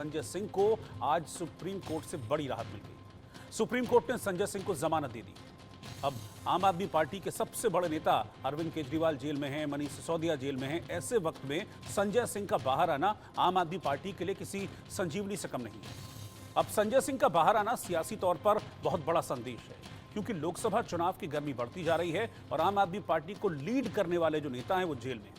संजय सिंह को आज supreme court से बड़ी राहत मिल गई। सुप्रीम कोर्ट ने संजय सिंह को जमानत दे दी। अब आम आदमी पार्टी के सबसे बड़े नेता अरविंद केजरीवाल जेल में हैं, मनीष सिसोदिया जेल में हैं। ऐसे वक्त में संजय सिंह का बाहर आना आम आदमी पार्टी के लिए किसी संजीवनी से कम नहीं है। अब संजय सिंह का बाहर आना सियासी तौर पर बहुत बड़ा संदेश है, क्योंकि लोकसभा चुनाव की गर्मी बढ़ती जा रही है और आम आदमी पार्टी को लीड करने वाले जो नेता हैं वो जेल में हैं।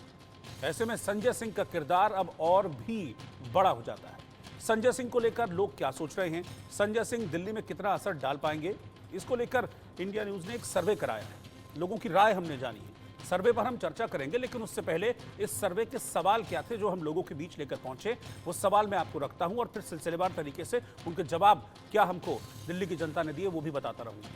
ऐसे में संजय सिंह का किरदार अब और भी बड़ा हो जाता है। संजय सिंह को लेकर लोग क्या सोच रहे हैं, संजय सिंह दिल्ली में कितना असर डाल पाएंगे, इसको लेकर इंडिया न्यूज ने एक सर्वे कराया है। लोगों की राय हमने जानी है। सर्वे पर हम चर्चा करेंगे, लेकिन उससे पहले इस सर्वे के सवाल क्या थे जो हम लोगों के बीच लेकर पहुंचे, वो सवाल मैं आपको रखता हूं और फिर सिलसिलेवार तरीके से उनके जवाब क्या हमको दिल्ली की जनता ने दिए वो भी बताता रहूंगा।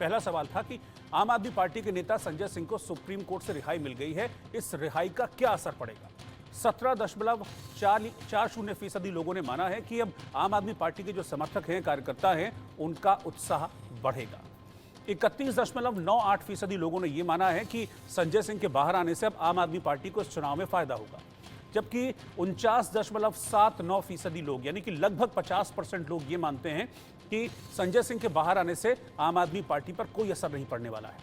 पहला सवाल था कि आम आदमी पार्टी के नेता संजय सिंह को सुप्रीम कोर्ट से रिहाई मिल गई है, इस रिहाई का क्या असर पड़ेगा। 17.40% लोगों ने माना है कि अब आम आदमी पार्टी के जो समर्थक हैं, कार्यकर्ता हैं, उनका उत्साह बढ़ेगा। 31.98% लोगों ने यह माना है कि संजय सिंह के बाहर आने से अब आम आदमी पार्टी को इस चुनाव में फायदा होगा, जबकि 49.79% लोग यानी कि लगभग 50% लोग ये मानते हैं कि संजय सिंह के बाहर आने से आम आदमी पार्टी पर कोई असर नहीं पड़ने वाला है,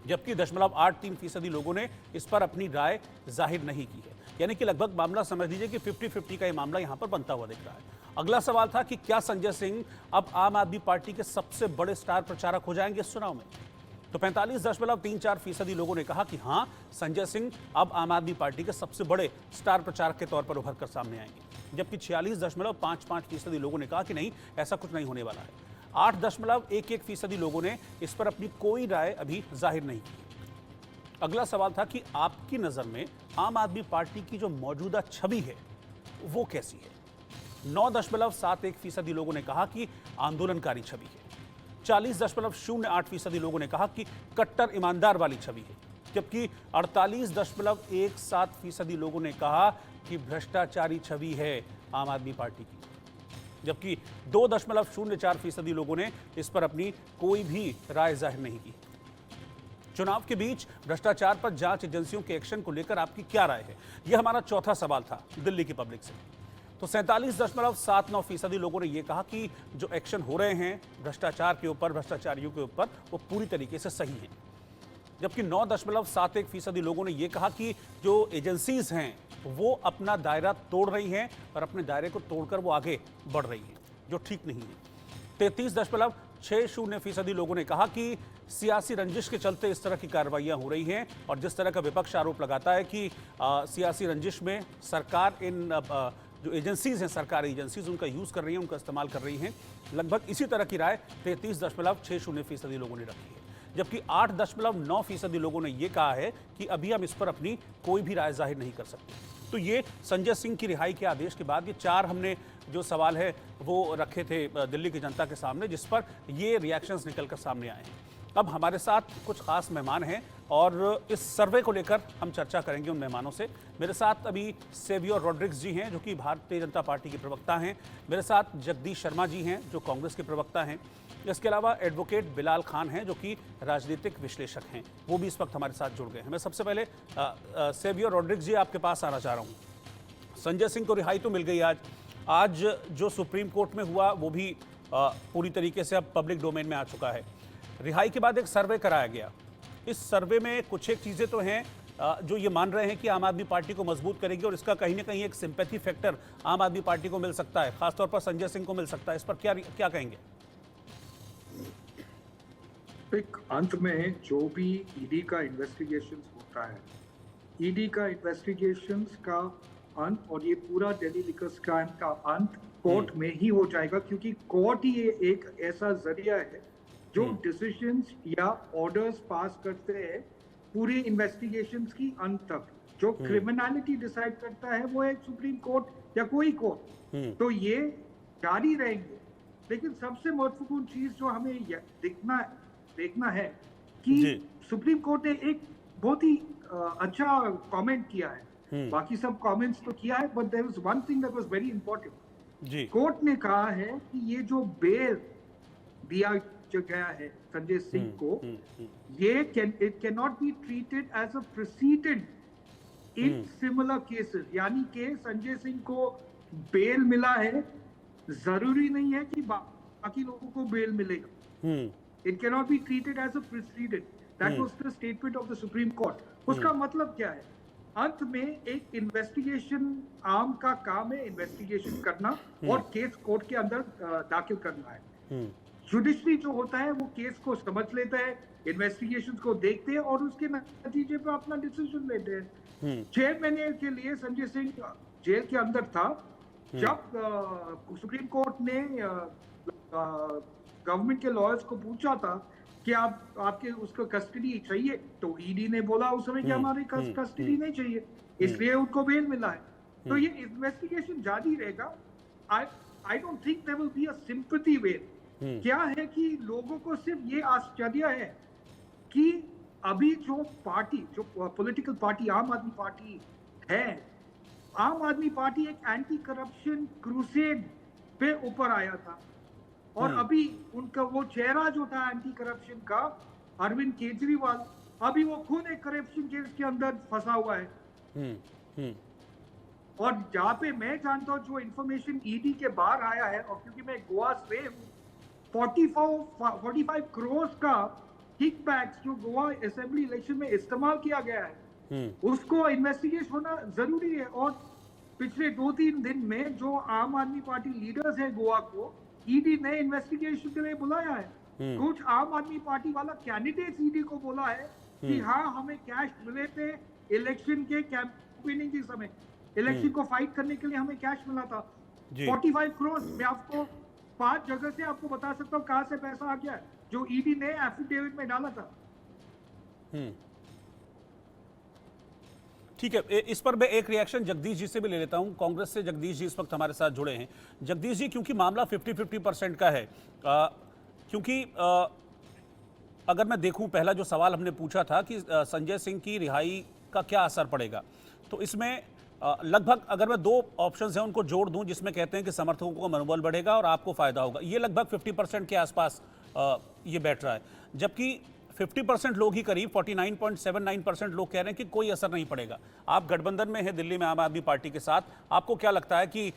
जबकि 0.83% लोगों ने इस पर अपनी राय जाहिर नहीं की है। यानी कि लगभग मामला समझ लीजिए कि 50-50 का ये मामला यहां पर बनता हुआ दिख रहा है। अगला सवाल था कि क्या संजय सिंह अब आम आदमी पार्टी के सबसे बड़े स्टार प्रचारक हो जाएंगे इस चुनाव में। तो 45.34% लोगों ने कहा कि हां, संजय सिंह अब आम आदमी पार्टी के सबसे बड़े स्टार प्रचारक के तौर पर उभर कर सामने आएंगे, जबकि 46.55% लोगों ने कहा कि नहीं, ऐसा कुछ नहीं होने वाला है। 8.11% लोगों ने इस पर अपनी कोई राय अभी जाहिर नहीं की। अगला सवाल था कि आपकी नजर में आम आदमी पार्टी की जो मौजूदा छवि है वो कैसी है। 9.71% लोगों ने कहा कि आंदोलनकारी छवि है। 40.08% लोगों ने कहा कि कट्टर ईमानदार वाली छवि है, जबकि 48.17% लोगों ने कहा कि भ्रष्टाचारी छवि है आम आदमी पार्टी की, जबकि 2.04% लोगों ने इस पर अपनी कोई भी राय जाहिर नहीं की। चुनाव के बीच भ्रष्टाचार पर जांच एजेंसियों के एक्शन को लेकर आपकी क्या राय है, यह हमारा चौथा सवाल था दिल्ली की पब्लिक से। तो 47.79% लोगों ने यह कहा कि जो एक्शन हो रहे हैं भ्रष्टाचार के ऊपर, भ्रष्टाचारियों के ऊपर, वो पूरी तरीके से सही है, जबकि 9.71% लोगों ने यह कहा कि जो एजेंसीज हैं वो अपना दायरा तोड़ रही हैं और अपने दायरे को तोड़कर वो आगे बढ़ रही हैं, जो ठीक नहीं है। 33.60% लोगों ने कहा कि सियासी रंजिश के चलते इस तरह की कार्रवाइयां हो रही हैं, और जिस तरह का विपक्ष आरोप लगाता है कि सियासी रंजिश में सरकार इन जो एजेंसीज हैं, सरकारी एजेंसीज, उनका यूज़ कर रही हैं, उनका इस्तेमाल कर रही हैं। लगभग इसी तरह की राय 33.60% लोगों ने रखी है, जबकि 8.9% लोगों ने यह कहा है कि अभी हम इस पर अपनी कोई भी राय जाहिर नहीं कर सकते। तो ये संजय सिंह की रिहाई के आदेश के बाद ये चार हमने जो सवाल है वो रखे थे दिल्ली की जनता के सामने, जिस पर ये रिएक्शंस निकलकर सामने आए हैं। अब हमारे साथ कुछ खास मेहमान हैं और इस सर्वे को लेकर हम चर्चा करेंगे उन मेहमानों से। मेरे साथ अभी सेवियर रॉड्रिग्स जी हैं, जो कि भारतीय जनता पार्टी के प्रवक्ता हैं। मेरे साथ जगदीश शर्मा जी हैं, जो कांग्रेस के प्रवक्ता हैं। इसके अलावा एडवोकेट बिलाल खान हैं, जो कि राजनीतिक विश्लेषक हैं, वो भी इस वक्त हमारे साथ जुड़ गए हैं। मैं सबसे पहले सेवियर रॉड्रिग्स जी आपके पास आना चाह रहा हूँ। संजय सिंह को रिहाई तो मिल गई आज जो सुप्रीम कोर्ट में हुआ वो भी पूरी तरीके से अब पब्लिक डोमेन में आ चुका है। रिहाई के बाद एक सर्वे कराया गया। इस सर्वे में कुछ एक चीज़ें तो हैं जो ये मान रहे हैं कि आम आदमी पार्टी को मजबूत करेगी और इसका कहीं ना कहीं एक सिंपैथी फैक्टर आम आदमी पार्टी को मिल सकता है, खासतौर पर संजय सिंह को मिल सकता है। इस पर क्या कहेंगे? एक अंत में जो भी ईडी का इन्वेस्टिगेशन होता है, ईडी का इन्वेस्टिगेशन का अंत और ये पूरा दिल्ली लिकर स्कैम का अंत कोर्ट में ही हो जाएगा, क्योंकि कोर्ट ही एक ऐसा जरिया है जो डिसीजंस या ऑर्डर्स पास करते हैं पूरी इन्वेस्टिगेशंस की अंत तक। जो क्रिमिनलिटी डिसाइड करता है वो है सुप्रीम कोर्ट या कोई कोर्ट, तो ये जारी रहेंगे। लेकिन सबसे महत्वपूर्ण चीज जो हमें देखना है कि सुप्रीम कोर्ट ने एक बहुत ही अच्छा कमेंट किया है। बाकी सब कमेंट्स तो किया है, but there was one thing that was very important. Court ने कहा है कि ये जो बेल दिया गया है संजय सिंह को, ये it can not be treated as a precedent in similar cases, यानी कि संजय सिंह को बेल मिला है जरूरी नहीं है कि बाकी लोगों को बेल मिलेगा। It can not be treated as a precedent. That was the statement of the supreme court. उसका मतलब क्या है? अंत में एक इन्वेस्टिगेशन, आर्म का काम है इन्वेस्टिगेशन करना और केस कोर्ट के अंदर दाखिल करना है। जुडिशरी जो होता है वो केस को समझ लेता है, इन्वेस्टिगेशन को देखते हैं और उसके नतीजे पर अपना डिसीजन लेते हैं। 6 महीने के लिए संजय सिंह जेल के अंदर था। जब सुप्रीम कोर्ट ने गवर्नमेंट के लॉयर्स को पूछा था कि आपके उसको कस्टडी चाहिए, तो ईडी ने बोला उस समय कि हमारी कस्टडी नहीं चाहिए, इसलिए उनको बेल मिला है। तो ये इन्वेस्टिगेशन जारी रहेगा। I don't think there will be a sympathy bail. क्या है कि लोगों को सिर्फ ये आश्चर्य है कि अभी जो पार्टी, जो पॉलिटिकल पार्टी आम आदमी पार्टी है, आम आदमी पार्टी एक एंटी करप्शन क्रूसेड पे ऊपर आया था और अभी उनका वो चेहरा जो था एंटी करप्शन का, अरविंद केजरीवाल, अभी वो खुद एक करप्शन केस के अंदर फंसा हुआ है। और जहां पे मैं जानता हूं, जो इंफॉर्मेशन ईडी के बाहर आया है, और क्योंकि मैं गोवा से हूं, 45 करोड़ का किकबैक्स जो गोवा असेंबली इलेक्शन में इस्तेमाल किया गया है, उसको इन्वेस्टिगेट होना जरूरी है। और पिछले 2-3 दिन में जो आम आदमी पार्टी लीडर्स है गोवा को ईडी ने इन्वेस्टिगेशन के लिए बुलाया है। कुछ आम आदमी पार्टी वाला कैंडिडेट ईडी को बोला है कि हाँ, हमें कैश मिले थे इलेक्शन के कैंपेनिंग के समय, इलेक्शन को फाइट करने के लिए हमें कैश मिला था 45 करोड़। मैं आपको 5 जगह से आपको बता सकता हूँ कहां से पैसा आ गया है, जो ईडी ने एफिडेविट में डाला था। ठीक है, इस पर मैं एक रिएक्शन जगदीश जी से भी ले लेता हूं। कांग्रेस से जगदीश जी इस वक्त हमारे साथ जुड़े हैं। जगदीश जी, क्योंकि मामला 50-50% का है, क्योंकि अगर मैं देखूं, पहला जो सवाल हमने पूछा था कि संजय सिंह की रिहाई का क्या असर पड़ेगा, तो इसमें लगभग, अगर मैं 2 ऑप्शंस हैं उनको जोड़ दूं, जिसमें कहते हैं कि समर्थकों का मनोबल बढ़ेगा और आपको फायदा होगा, ये लगभग 50% के आसपास ये बैठ रहा है। जबकि 50% लोग ही, करीब 49.79% लोग कह रहे हैं कि कोई असर नहीं पड़ेगा। आप गठबंधन में हैं दिल्ली में आम आदमी पार्टी के साथ, आपको क्या लगता है कि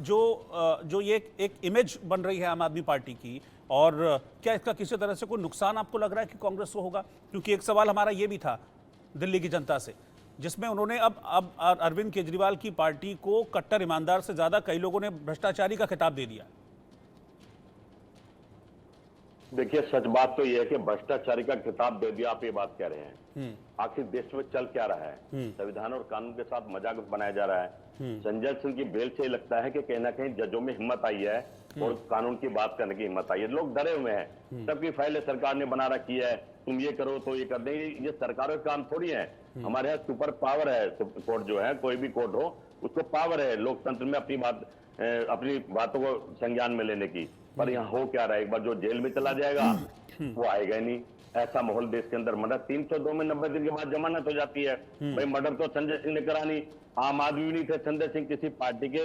जो ये एक इमेज बन रही है आम आदमी पार्टी की, और क्या इसका किसी तरह से कोई नुकसान आपको लग रहा है कि कांग्रेस को होगा? क्योंकि एक सवाल हमारा ये भी था दिल्ली की जनता से, जिसमें उन्होंने अब अरविंद केजरीवाल की पार्टी को कट्टर ईमानदार से ज्यादा कई लोगों ने भ्रष्टाचारी का खिताब दे दिया। देखिए, सच बात तो यह है कि भ्रष्टाचारी का खिताब दे दिया, आप ये बात कह रहे हैं। आखिर देश में चल क्या रहा है? संविधान और कानून के साथ मजाक बनाया जा रहा है। संजय सिंह की बेल से लगता है कि कहीं ना कहीं जजों में हिम्मत आई है और कानून की बात करने की हिम्मत आई है। लोग डरे हुए हैं, सबकी फाइलें सरकार ने बना रखी है, तुम ये करो तो ये कर देंगे। ये सरकारों का काम थोड़ी है। हमारे यहाँ सुपर पावर है कोर्ट, जो है कोई भी कोर्ट हो उसको पावर है लोकतंत्र में अपनी बातों को संज्ञान में लेने की। पर यहाँ हो क्या रहा है? एक बार जो जेल में चला जाएगा वो आएगा ही नहीं। ऐसा माहौल देश के अंदर। मर्डर 302 में 90 दिन के बाद जमानत हो जाती है। भाई, मर्डर तो संजय सिंह ने करा नहीं, आम आदमी नहीं थे, संजय सिंह किसी पार्टी के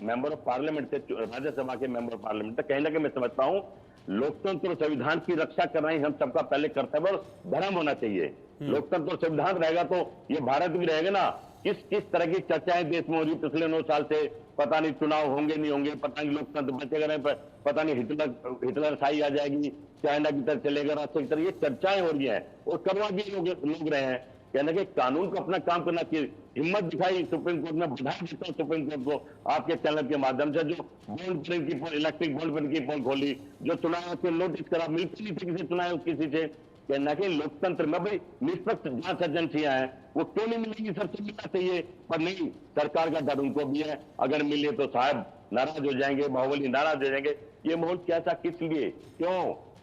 मेंबर ऑफ पार्लियामेंट थे, राज्यसभा के मेंबर ऑफ पार्लियामेंट थे। कहीं ना कहीं मैं समझता हूँ लोकतंत्र और संविधान की रक्षा करना ही हम सबका पहले कर्तव्य और धर्म होना चाहिए। लोकतंत्र और संविधान रहेगा तो ये भारत भी रहेगा ना। किस तरह की चर्चाएं देश में हो रही पिछले 9 साल से, पता नहीं चुनाव होंगे नहीं होंगे, पता नहीं लोकतंत्र बचेगा नहीं, पता नहीं हिटलर शाही आ जाएगी, चाइना की तरफ चलेगा, राष्ट्र की तरफ, ये चर्चाएं हो रही हैं और करवा भी लोग रहे हैं। कहने के कानून को अपना काम करना चाहिए। हिम्मत दिखाई सुप्रीम कोर्ट में, बधाई देता हूं सुप्रीम कोर्ट को आपके चैनल के माध्यम से, जो बॉन्ड प्रिंट की पोल, इलेक्ट्रिक बॉन्ड प्रिंट की पोल खोली, जो चुनाव के नोटिस करा, मिलती नहीं थी किसी चुनाव किसी से। कहना कि लोकतंत्र में भाई निष्पक्ष जांच एजेंसियां हैं, वो क्यों नहीं मिलेंगी? सबसे मिलना चाहिए, पर नहीं, सरकार का डर उनको भी है, अगर मिले तो साहब नाराज हो जाएंगे, बाहुबली नाराज हो जाएंगे। ये माहौल कैसा, किस लिए, क्यों?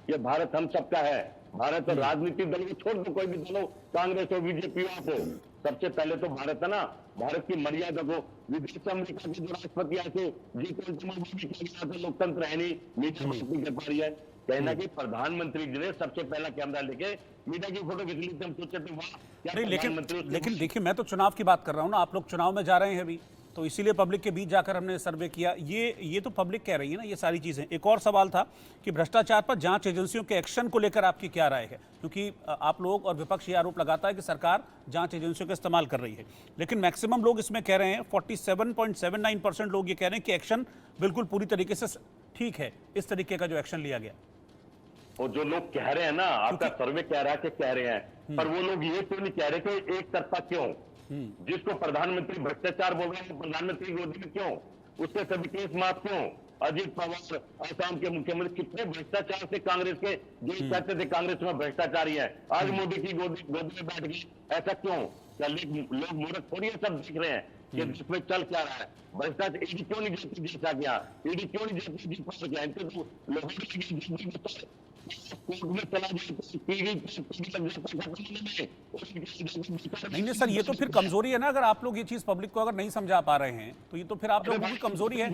ये भारत हम सबका है। भारत और राजनीतिक दलों को छोड़ दो, कोई भी दलों, कांग्रेस हो, बीजेपी हो, सबसे पहले तो भारत है ना। भारत की मर्यादा को, विदेश से अमेरिका के जो राष्ट्रपति आए थे, जी लोकतंत्र है नहीं, मीडिया बात नहीं कर पा रही है। कहना कि प्रधानमंत्री जी ने सबसे पहला कैमरा लेके मीडिया की फोटो खींच ली थी। हम सोचे थे वाह, क्या नहीं, लेकिन देखिए, मैं तो चुनाव की बात कर रहा हूं ना, आप लोग चुनाव में जा रहे हैं अभी, तो इसीलिए पब्लिक के बीच जाकर हमने सर्वे किया। ये तो पब्लिक कह रही है ना ये सारी चीज़ें। एक और सवाल था कि भ्रष्टाचार पर जांच एजेंसियों के एक्शन को लेकर आपकी क्या राय है, क्योंकि आप लोग और विपक्ष ये आरोप लगाता है कि सरकार जांच एजेंसियों का इस्तेमाल कर रही है, लेकिन मैक्सिमम लोग इसमें कह रहे हैं, 47.79% लोग ये कह रहे हैं कि एक्शन बिल्कुल पूरी तरीके से ठीक है, इस तरीके का जो एक्शन लिया गया। और जो लोग कह रहे हैं ना, आपका सर्वे कह रहा है कि कह रहे हैं, पर वो लोग ये क्यों नहीं कह रहे कि एक तरफा क्यों? जिसको प्रधानमंत्री भ्रष्टाचार बोल रहे हैं, प्रधानमंत्री गोदी में क्यों? उसके सभी केस माफ क्यों? अजीत पवार असम के मुख्यमंत्री कितने भ्रष्टाचार से कांग्रेस के, जो कहते थे कांग्रेस में भ्रष्टाचारी है, आज मोदी की गोदी में बैठ गए, ऐसा क्यों? क्या लोग मूर्ख थोड़ी है, सब देख रहे हैं कि इसमें चल क्या रहा है। भ्रष्टाचार ईडी क्यों नहीं जाती जैसा गया, ईडी क्यों नहीं जाती जिस पर गया, इनके तो लोगों कोर्ट में चला नहीं सर, ये तो फिर कमजोरी है ना। अगर आप लोग ये चीज पब्लिक को अगर नहीं समझा पा रहे हैं तो ये तो फिर आप लोगों की कमजोरी है।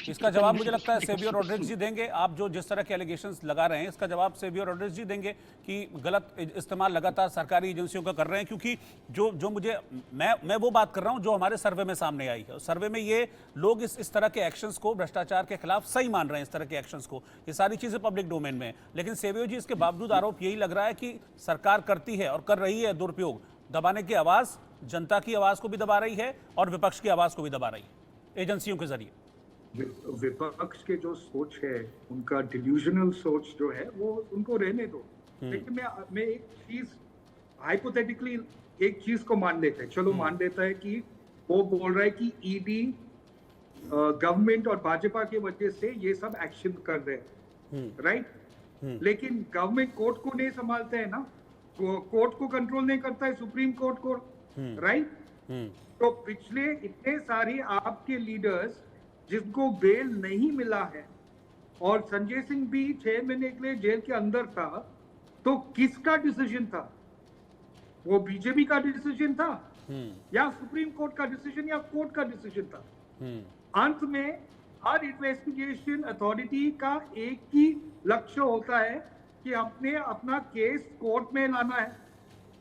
इसका जवाब मुझे लगता है सेवियर रॉड्रिग्स जी देंगे। आप जो जिस तरह के एलिगेशंस लगा रहे हैं, इसका जवाब सेवियर रॉड्रिग्स जी देंगे कि गलत इस्तेमाल लगातार सरकारी एजेंसियों का कर रहे हैं। क्योंकि जो मुझे मैं वो बात कर रहा हूं जो हमारे सर्वे में सामने आई है। सर्वे में ये लोग इस तरह के एक्शंस को भ्रष्टाचार के खिलाफ सही मान रहे हैं, इस तरह के एक्शंस को। ये सारी चीजें पब्लिक डोमेन में है, लेकिन सेवियर जी इसके बावजूद आरोप यही लग रहा है कि सरकार करती है और कर रही है दुरुपयोग, दबाने की आवाज, जनता की आवाज को भी दबा रही है और विपक्ष की आवाज को भी दबा रही है एजेंसियों के जरिए। विपक्ष के जो सोच है, उनका डिल्यूजनल सोच जो है, वो उनको रहने दो। लेकिन मैं एक चीज हाइपोथेटिकली एक चीज को मान लेते हैं, चलो मान लेता है कि वो बोल रहा है कि ईडी गवर्नमेंट और भाजपा की वजह से ये सब एक्शन कर रहे हैं, राइट? लेकिन गवर्नमेंट कोर्ट को नहीं संभालते है ना, कोर्ट को कंट्रोल नहीं करता है, सुप्रीम कोर्ट को, राइट? तो पिछले इतने सारे आपके लीडर्स जिनको बेल नहीं मिला है, और संजय सिंह भी 6 महीने के लिए जेल के अंदर था, तो किसका डिसीजन था? वो बीजेपी का डिसीजन था या सुप्रीम कोर्ट का डिसीजन या कोर्ट का डिसीजन था? अंत में हर इन्वेस्टिगेशन अथॉरिटी का एक ही लक्ष्य होता है कि अपने अपना केस कोर्ट में लाना है।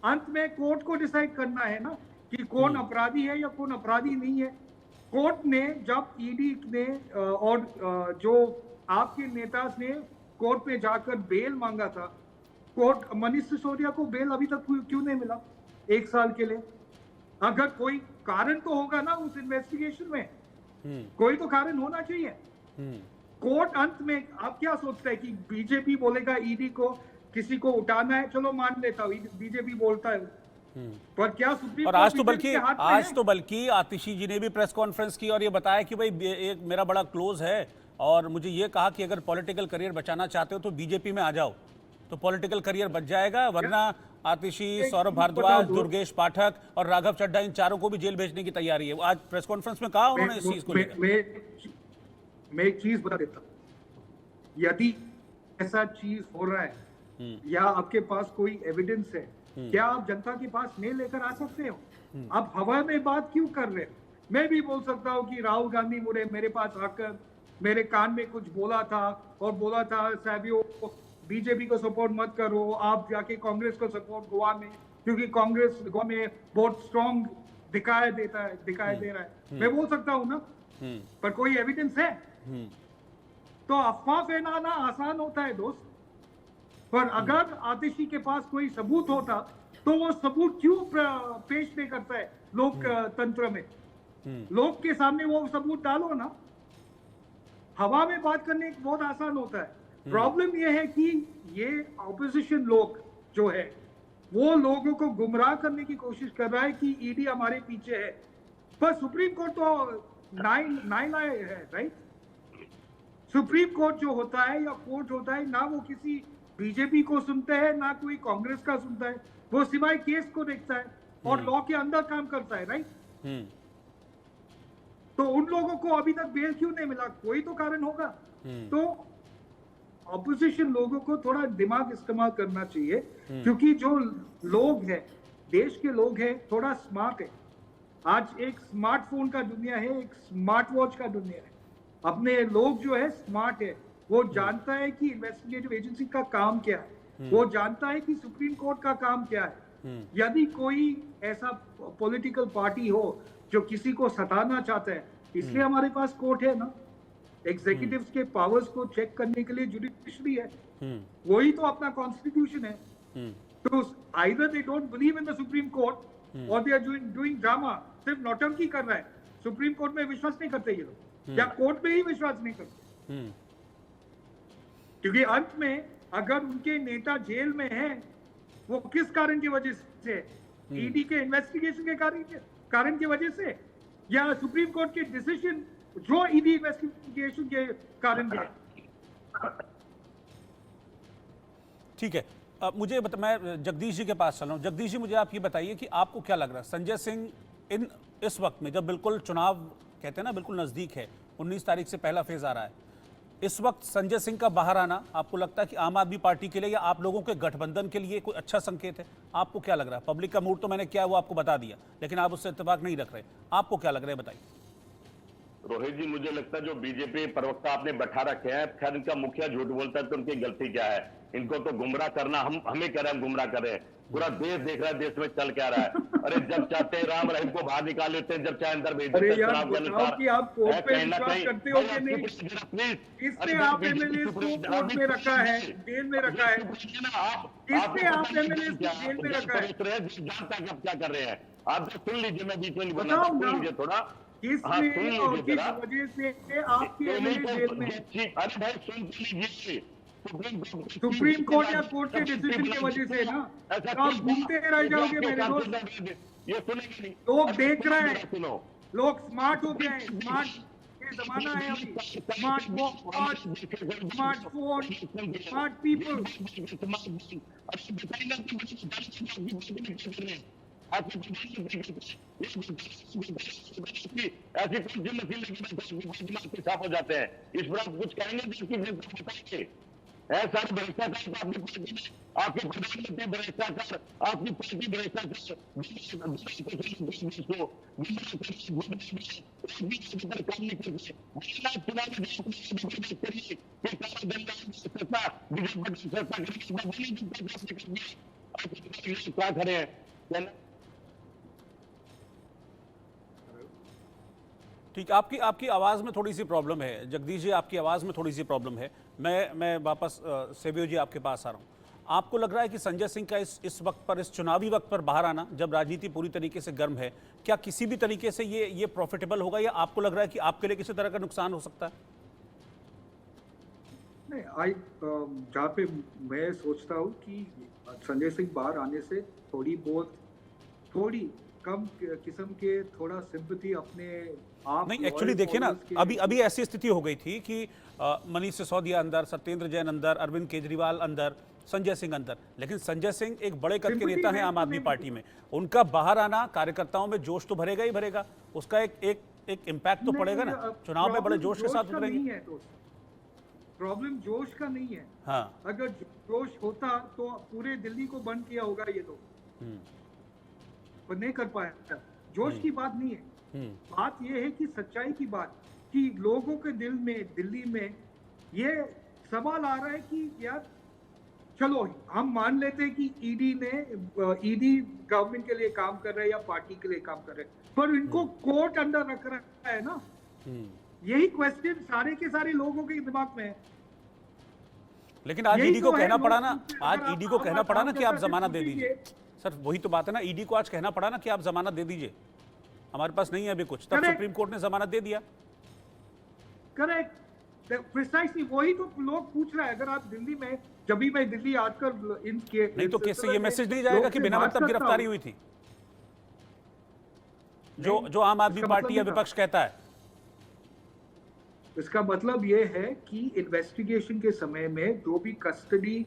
अंत में कोर्ट को डिसाइड करना है ना कि कौन अपराधी है या कौन अपराधी नहीं है। कोर्ट ने जब ईडी ने और जो आपके नेता ने कोर्ट में जाकर बेल मांगा था, कोर्ट मनीष सिसोदिया को बेल अभी तक क्यों नहीं मिला 1 साल के लिए? अगर कोई कारण तो होगा ना उस इन्वेस्टिगेशन में, कोई तो कारण होना चाहिए। कोर्ट अंत में आप क्या सोचते हैं कि बीजेपी बोलेगा ईडी को किसी को उठाना है, चलो मान लेता हूं बीजेपी बोलता है, पर क्या सुप्रीम और आज तो बल्कि आतिशी जी ने भी प्रेस कॉन्फ्रेंस की और ये बताया कि भाई एक मेरा बड़ा क्लोज है और मुझे ये कहा कि अगर पॉलिटिकल करियर बचाना चाहते हो तो बीजेपी में आ जाओ, तो पॉलिटिकल करियर बच जाएगा, वरना आतिशी, सौरभ भारद्वाज, दुर्गेश पाठक और राघव चड्ढा, इन चारों को भी जेल भेजने की तैयारी है। आज प्रेस कॉन्फ्रेंस में कहा उन्होंने इस चीज को लेकर। मैं एक चीज बता देता हूं, यदि ऐसा चीज हो रहा है या आपके पास कोई एविडेंस है, क्या आप जनता के पास नहीं लेकर आ सकते हो? आप हवा में बात क्यों कर रहे हो? मैं भी बोल सकता हूँ कि राहुल गांधी मेरे पास आकर मेरे कान में कुछ बोला था और बोला था साहबियों बीजेपी को सपोर्ट मत करो, आप जाके कांग्रेस को सपोर्ट गोवा में, क्योंकि कांग्रेस गोवा में बहुत स्ट्रॉन्ग दिखाई दे रहा है। मैं बोल सकता हूँ ना, पर कोई एविडेंस है? तो अफवाह फैलाना आसान होता है दोस्त, पर अगर आतिशी के पास कोई सबूत होता तो वो सबूत क्यों पेश नहीं करता है लोकतंत्र में? लोग के सामने वो सबूत डालो ना। हवा में बात करने बहुत आसान होता है। प्रॉब्लम ये है कि ये ऑपोजिशन लोग जो है वो लोगों को गुमराह करने की कोशिश कर रहा है कि ईडी हमारे पीछे है, पर सुप्रीम कोर्ट तो नाइन है, राइट? सुप्रीम कोर्ट जो होता है या कोर्ट होता है ना, वो किसी बीजेपी को सुनते हैं ना कोई कांग्रेस का सुनता है, वो सिवाय केस को देखता है और लॉ के अंदर काम करता है, राइट? तो उन लोगों को अभी तक बेल क्यों नहीं मिला? कोई तो कारण होगा। तो ऑपोजिशन लोगों को थोड़ा दिमाग इस्तेमाल करना चाहिए, क्योंकि जो लोग हैं, देश के लोग हैं, थोड़ा स्मार्ट है। आज एक स्मार्टफोन का दुनिया है, एक स्मार्ट वॉच का दुनिया है। अपने लोग जो है स्मार्ट है, वो जानता है कि इन्वेस्टिगेटिव एजेंसी का काम क्या है, वो जानता है कि सुप्रीम कोर्ट का काम क्या है। यदि कोई ऐसा पॉलिटिकल पार्टी हो जो किसी को सताना चाहता है, इसलिए हमारे पास कोर्ट है ना। एग्जीक्यूटिव्स के पावर्स को चेक करने के लिए जुडिशरी है, वही तो अपना कॉन्स्टिट्यूशन है। तो either they don't believe in the supreme court और दे आर डूइंग ड्रामा। सिर्फ नौटंकी कर रहा है, सुप्रीम कोर्ट में विश्वास नहीं करते ये लोग, या कोर्ट में ही विश्वास नहीं करते। क्योंकि अंत में अगर उनके नेता जेल में हैं, वो किस कारण की वजह से? ईडी के इन्वेस्टिगेशन के कारण की वजह से, या सुप्रीम कोर्ट के डिसीजन जो ईडी इन्वेस्टिगेशन के कारण के? ठीक है, मुझे मैं जगदीश जी के पास चल रहा हूँ। जगदीश जी, मुझे आप ये बताइए कि आपको क्या लग रहा है, संजय सिंह इस वक्त में, जब बिल्कुल चुनाव कहते हैं ना बिल्कुल नजदीक है, 19 तारीख से पहला फेज आ रहा है, इस वक्त संजय सिंह का बाहर आना आपको लगता है कि आम आदमी पार्टी के लिए या आप लोगों के गठबंधन के लिए कोई अच्छा संकेत है? आपको क्या लग रहा है? पब्लिक का मूड तो मैंने क्या है वो आपको बता दिया, लेकिन आप उससे इत्तेफाक नहीं रख रहे, आपको क्या लग रहा है बताइए। रोहित जी, मुझे लगता है जो बीजेपी प्रवक्ता आपने बैठा रखे हैं, खैर इनका मुखिया झूठ बोलता है तो उनकी गलती क्या है? इनको तो गुमराह करना हमें कह रहे हैं, गुमराह कर रहे हैं। पूरा देश देख रहा है देश में चल क्या रहा है। अरे जब चाहते हैं राम रहीम को बाहर निकाल लेते हैं, जब चाहे अंदर भेज देते हैं। चुनाव के अनुसार आप कोर्ट पे विश्वास करते हो कि नहीं? किसने आप एमएलए को कोर्ट में रखा है, जेल में रखा है? किसने आप एमएलए को जेल में रखा है? आप क्या कर रहे हैं? आप सुन लीजिए, मैं बीच में बताओ ना, सुन लीजिए थोड़ा। किसने और किस वजह से आपके एमएलए जेल में? अरे भाई सुन लीजिए, सुप्रीम कोर्ट या कोर्ट के डिसीजन की वजह से ना, तो आप घूमते रह जाओगे मेरे दोस्त। ये सुनेंगे नहीं, लोग देख रहे हैं, लोग स्मार्ट हो गए हैं, स्मार्ट ये जमाना है अभी, smart watch, smartphone, smart people. ऐसी साफ हो जाते हैं। इस पर आप कुछ कहेंगे? ऐसा भ्रष्टाचार आपके प्रधानमंत्री भ्रष्टाचार, आपकी पार्टी भ्रष्टाचार, क्या करें? ठीक, आपकी आवाज़ में थोड़ी सी प्रॉब्लम है जगदीश जी, आपकी आवाज़ में थोड़ी सी प्रॉब्लम है। मैं वापस सेवियो जी आपके पास आ रहा हूँ। आपको लग रहा है कि संजय सिंह का इस वक्त पर, इस चुनावी वक्त पर बाहर आना, जब राजनीति पूरी तरीके से गर्म है, क्या किसी भी तरीके से ये प्रॉफिटेबल होगा, या आपको लग रहा है कि आपके लिए किसी तरह का नुकसान हो सकता है? नहीं, जहाँ पे मैं सोचता हूँ कि संजय सिंह बाहर आने से थोड़ी कम किस्म के थोड़ा सिंपैथी अपने आप। नहीं, एक्चुअली देखिए ना, अभी ऐसी स्थिति हो गई थी कि मनीष सिसोदिया अंदर, सत्येंद्र जैन अंदर, अरविंद केजरीवाल अंदर, संजय सिंह अंदर, लेकिन संजय सिंह एक बड़े कद के नेता हैं आम आदमी पार्टी में। उनका बाहर आना कार्यकर्ताओं में जोश तो भरेगा ही भरेगा, उसका एक इम्पैक्ट तो पड़ेगा ना, चुनाव में बड़े जोश के साथ उतरेंगे। प्रॉब्लम जोश का नहीं है। हाँ, अगर जोश होता तो पूरे दिल्ली को बंद किया होगा ये लोग, पर नहीं कर पाया। जोश की बात नहीं है, बात ये है कि सच्चाई की बात, कि लोगों के दिल में, दिल्ली में ये सवाल आ रहा है कि यार चलो हम मान लेते हैं कि ईडी गवर्नमेंट के लिए काम कर रहा है या पार्टी के लिए काम कर रहे हैं, पर इनको कोर्ट अंडर रख रहा है ना। यही क्वेश्चन सारे के सारे लोगों के दिमाग में है। लेकिन आज ईडी को कहना पड़ा ना, आज ईडी को कहना पड़ा ना कि आप जमानत दे दीजिए। सर वही तो बात है ना, ईडी को आज कहना पड़ा ना कि आप जमानत दे दीजिए, हमारे पास नहीं है अभी कुछ, तब सुप्रीम कोर्ट ने जमानत दे दिया। करेक्ट, प्रिसाइसली वही तो लोग पूछ रहे हैं। अगर आप दिल्ली में, जब भी मैं दिल्ली आजकल इनके नहीं तो कैसे ये मैसेज नहीं जाएगा कि बिना मतलब गिरफ्तारी हुई थी, जो आम आदमी पार्टी या विपक्ष कहता है? इसका मतलब ये है कि इन्वेस्टिगेशन के समय में जो भी कस्टडी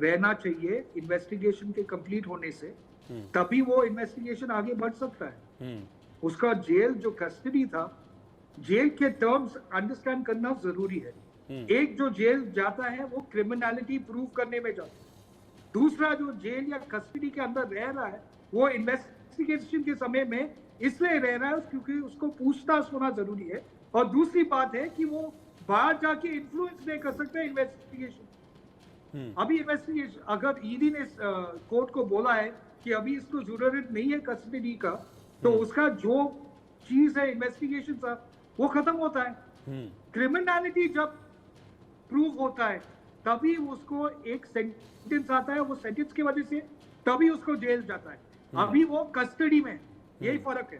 रहना चाहिए इन्वेस्टिगेशन के कंप्लीट होने से, तभी वो इन्वेस्टिगेशन आगे बढ़ सकता है। उसका जेल जो कस्टडी था, जेल के टर्म्स अंडरस्टैंड करना जरूरी है। एक जो जेल जाता है वो क्रिमिनलिटी प्रूव करने में जाता है, दूसरा जो जेल या कस्टडी के अंदर रह रहा है वो इन्वेस्टिगेशन के समय में इसलिए रह रहा है क्योंकि उसको पूछताछ होना जरूरी है। और दूसरी बात है कि वो बाहर जाके इन्फ्लुएंस नहीं कर सकते इन्वेस्टिगेशन। अभी इन्वेस्टिगेशन, अगर ईडी ने कोर्ट को बोला है कि अभी इसको जरूरत नहीं है कस्टडी का, तो उसका जो चीज है इन्वेस्टिगेशन सर, वो खत्म होता है। क्रिमिनलिटी जब प्रूव होता है तभी उसको एक सेंटेंस आता है, वो सेंटेंस की वजह से तभी उसको जेल जाता है, अभी वो कस्टडी में, यही फर्क है।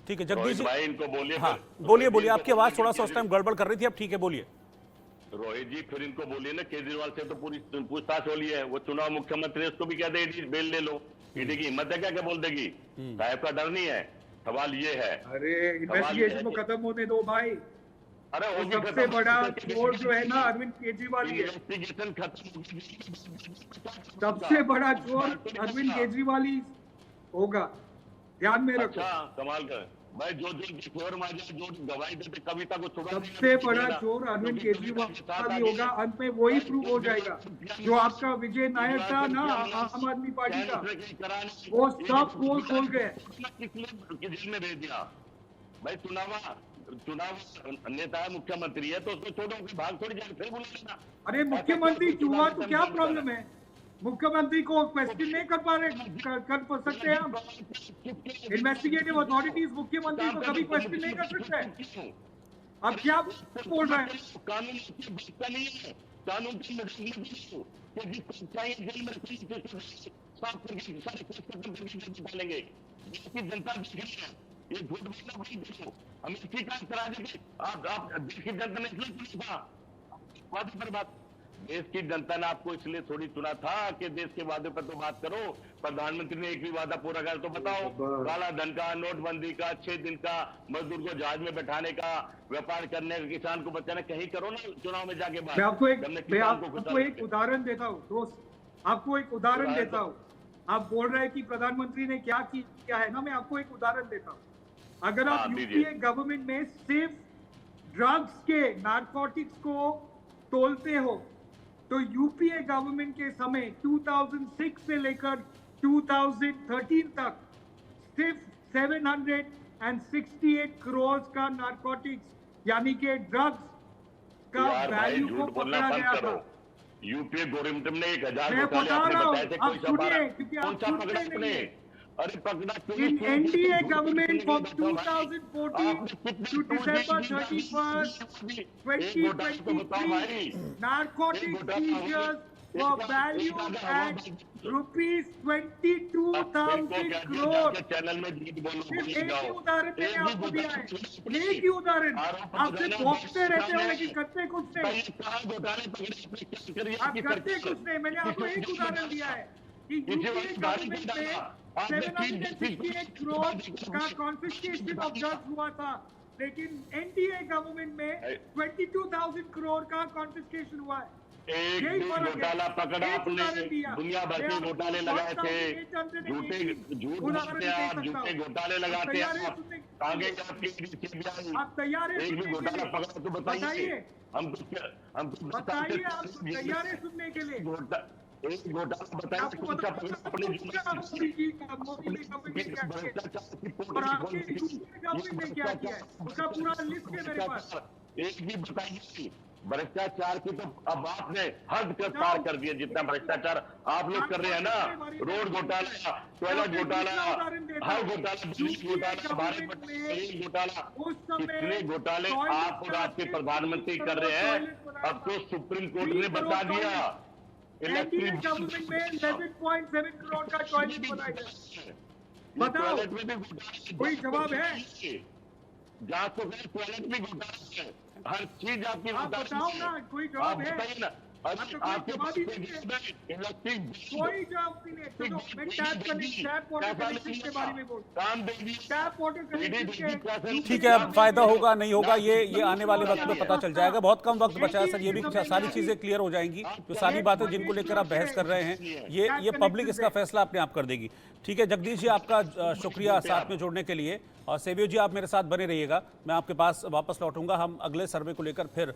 ठीक है जगदीश जी, भाई इनको बोलिए। हाँ बोलिए बोलिए, आपकी आवाज थोड़ा सा उस टाइम गड़बड़ कर रही थी, अब ठीक है बोलिए। रोहित जी फिर इनको बोलिए ना, केजरीवाल से तो पूरी पूछताछ हो ली है, वो चुनाव मुख्यमंत्री है, उसको भी कह दे बेल ले लो। ईडी की हिम्मत है क्या बोल देगी? साहब का डर नहीं है। सवाल ये है, अरे इन्वेस्टिगेशन को खत्म होने दो भाई। अरे तो सबसे बड़ा चोर जो है ना अरविंद केजरीवाल ही है, इन्वेस्टिगेशन खत्म। सबसे बड़ा चोर अरविंद केजरीवाल ही होगा, ध्यान में रखो। अच्छा कमाल कर भाई, जो चोर माजे जो गवाही देते कविता को छुड़ा, सबसे बड़ा चोर अरविंद केजरीवाल ही होगा। अंत में वही प्रूव हो जाएगा जो आपका विजय नायर था ना आम आदमी पार्टी का, वो सब पोल खोल गए। जेल में भेज दिया भाई। चुनाव नेता है, मुख्यमंत्री है, तो उसको छोड़ो कि भाग थोड़ी जाए, फिर बुला लेना। अरे मुख्यमंत्री हुआ तो क्या प्रॉब्लम है? मुख्यमंत्री को क्वेश्चन नहीं कर पा रहे, कर सकते हैं हम? इन्वेस्टिगेटिव अथॉरिटीज मुख्यमंत्री को कभी क्वेश्चन नहीं कर सकते। अब क्या बोल रहे हैं? कानून का नहीं है, कानून की डालेंगे। जनता ये झूठ बोलना भाई, देखो हम इसकी जांच करा देंगे। आप देश की जनता ने इसलिए चुना था, वादे पर बात। देश की जनता ने आपको इसलिए थोड़ी चुना था कि देश के वादे पर तो बात करो। प्रधानमंत्री ने एक भी वादा पूरा कर तो बताओ। काला धन का, नोटबंदी का, 6 दिन का, मजदूर को जहाज में बैठाने का, व्यापार करने का, किसान को बचाने, कहीं करो ना चुनाव में जाके बात। मैं आपको एक उदाहरण देता हूँ दोस्त, आपको एक उदाहरण देता हूँ। आप बोल रहे हैं कि प्रधानमंत्री ने क्या किया है ना, मैं आपको एक उदाहरण देता हूँ। अगर आप यूपीए गवर्नमेंट में सिर्फ ड्रग्स के, नारकोटिक्स को तोलते हो, तो यूपीए गवर्नमेंट के समय 2006 से लेकर 2013 तक सिर्फ 768 करोड़ का नारकोटिक्स यानी कि ड्रग्स का वैल्यू को पकड़ा गया था। यूपीए गवर्नमेंट ने 1000 मैं बता रहा हूँ, आप सुनिए क्योंकि आप सुनते नहीं है। अरे पकड़ा In NDA government from 2014 to December 31st, 2023, narcotic seizures were valued at rupees 22,000 crore. Channel में सिर्फ एक ही उदाहरण मैंने आपको दिया है, एक ही उदाहरण। आप सिर्फ भोगते रहते हो लेकिन करते कुछ नहीं। आप करते कुछ नहीं। मैंने आपको एक उदाहरण दिया है कि यूपीए गवर्नमेंट में 768 करोड़ का कॉन्फिस्केशन ऑफ ड्रग्स हुआ था, लेकिन एनडीए गवर्नमेंट में 22,000 करोड़ का कॉन्फिस्केशन हुआ है। एक भी घोटाला पकड़ा आपने, दुनिया भर के घोटाले लगाए थे, झूठे घोटाले लगाते हैं आगे आप तैयार हैं? एक भी घोटाला पकड़ा तो बताइए। हम बताइए, आप तैयार हैं सुनने के लिए? एक घोटाला बताइए कौन सा अपने क्या किया है उसका पूरा लिस्ट है मेरे पास। एक भी बताइए। भ्रष्टाचार की तो अब आपने हद पार कर दिया। जितना भ्रष्टाचार आप लोग कर रहे हैं ना, रोड घोटाला, टॉयलेट घोटाला, हर घोटाला, बिजली घोटाला, भारत घोटाला, कितने घोटाले आप और आपके प्रधानमंत्री कर रहे हैं। अब तो सुप्रीम कोर्ट ने बता दिया। एनडीए गवर्नमेंट में 11.7 करोड़ का टॉयलेट बनाया गया। बताओ कोई जवाब है? जहाँ तो टॉयलेट भी घोटाला है, हर चीज आपकी बताओ ना, कोई जवाब है? बताइए ना। कोई जवाब ही नहीं है। चलो मैं टैप वाटर कनेक्शन के बारे में बोलूं। टैप वाटर कनेक्शन ठीक है, अब फायदा होगा नहीं होगा ये आने वाले वक्त में पता चल जाएगा। बहुत कम वक्त बचा है सर, ये भी सारी चीजें क्लियर हो जाएंगी। जो सारी बातें जिनको लेकर आप बहस कर रहे हैं, ये पब्लिक इसका फैसला अपने आप कर देगी। ठीक है जगदीश जी, आपका शुक्रिया साथ में जोड़ने के लिए। और सेवियो जी आप मेरे साथ बने रहिएगा, मैं आपके पास वापस लौटूंगा। हम अगले सर्वे को लेकर फिर